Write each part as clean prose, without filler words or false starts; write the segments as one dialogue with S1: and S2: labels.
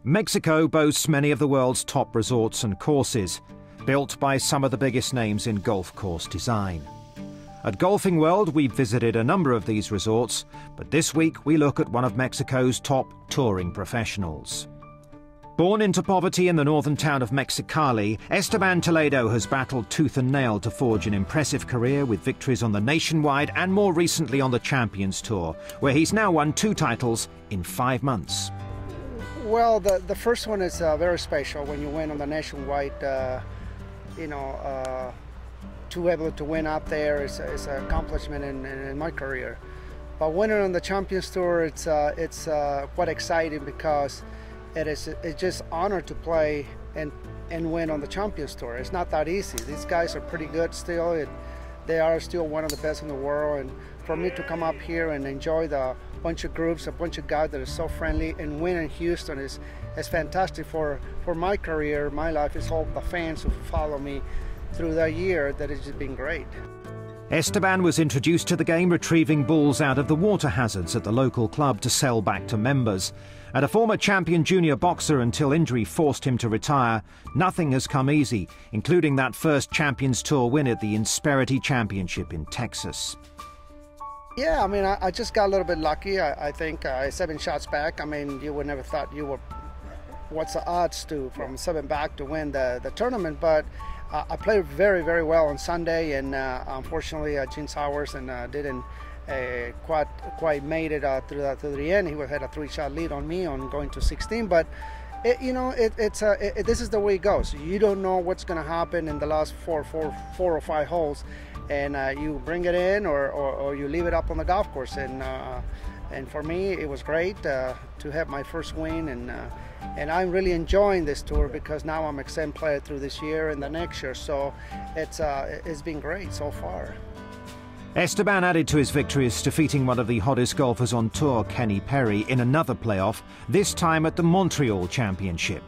S1: Mexico boasts many of the world's top resorts and courses, built by some of the biggest names in golf course design. At Golfing World, we've visited a number of these resorts, but this week we look at one of Mexico's top touring professionals. Born into poverty in the northern town of Mexicali, Esteban Toledo has battled tooth and nail to forge an impressive career with victories on the Nationwide and more recently on the Champions Tour, where he's now won 2 titles in 5 months.
S2: Well, the first one is very special when you win on the Nationwide. To be able to win out there is an accomplishment in my career. But winning on the Champions Tour, it's quite exciting because it's just honor to play and win on the Champions Tour. It's not that easy. These guys are pretty good still. They are still one of the best in the world, and for me to come up here and enjoy the bunch of groups, a bunch of guys that are so friendly, and win in Houston is fantastic for my career, my life. It's all the fans who follow me through the year that it's just been great.
S1: Esteban was introduced to the game retrieving balls out of the water hazards at the local club to sell back to members. And a former champion junior boxer until injury forced him to retire, nothing has come easy, including that first Champions Tour win at the Insperity Championship in Texas.
S2: Yeah, I mean, I just got a little bit lucky. I think 7 shots back. I mean, you would never thought you were, what's the odds to from 7 back to win the tournament, but I played very, very well on Sunday, and unfortunately, Gene Sowers didn't quite made it through the end. He had a 3-shot lead on me on going to 16, but this is the way it goes. You don't know what's going to happen in the last 4 or 5 holes, and you bring it in or you leave it up on the golf course. And for me, it was great to have my first win, and I'm really enjoying this tour because now I'm exempt player through this year and the next year. So it's been great so far.
S1: Esteban added to his victories, defeating one of the hottest golfers on tour, Kenny Perry, in another playoff, this time at the Montreal Championship.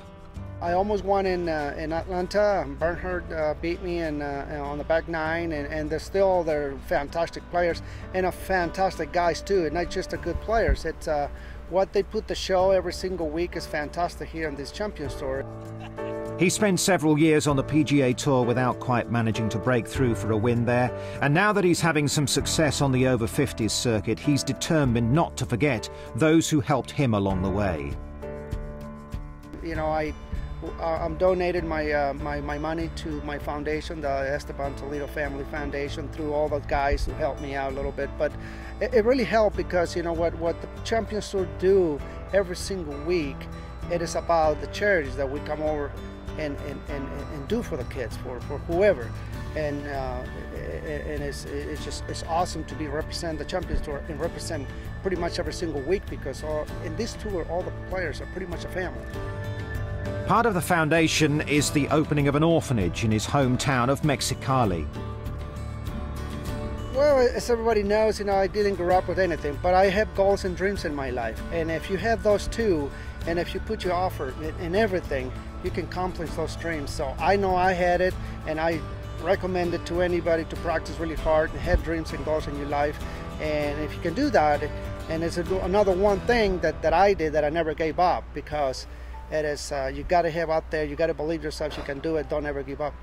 S2: I almost won in Atlanta. Bernhard beat me on the back 9, and they're fantastic players and fantastic guys too, and not just the good players. It's what they put the show every single week is fantastic here on this Champions Tour.
S1: He spent several years on the PGA Tour without quite managing to break through for a win there, and now that he's having some success on the over 50s circuit, he's determined not to forget those who helped him along the way.
S2: You know, I'm donated my money to my foundation, the Esteban Toledo Family Foundation, through all the guys who helped me out a little bit. But it really helped because, you know, what the Champions Tour do every single week, it is about the charities that we come over and do for the kids, for whoever, and it's awesome to be represent the Champions Tour and represent pretty much every single week, because in this tour all the players are pretty much a family.
S1: Part of the foundation is the opening of an orphanage in his hometown of Mexicali.
S2: Well, as everybody knows, you know, I didn't grow up with anything, but I have goals and dreams in my life, and if you have those too, and if you put your effort in everything, you can accomplish those dreams. So I know I had it, and I recommend it to anybody to practice really hard and have dreams and goals in your life. And if you can do that, and it's another one thing that I did that I never gave up, because it is you got to have out there, you got to believe yourself, you can do it, don't ever give up.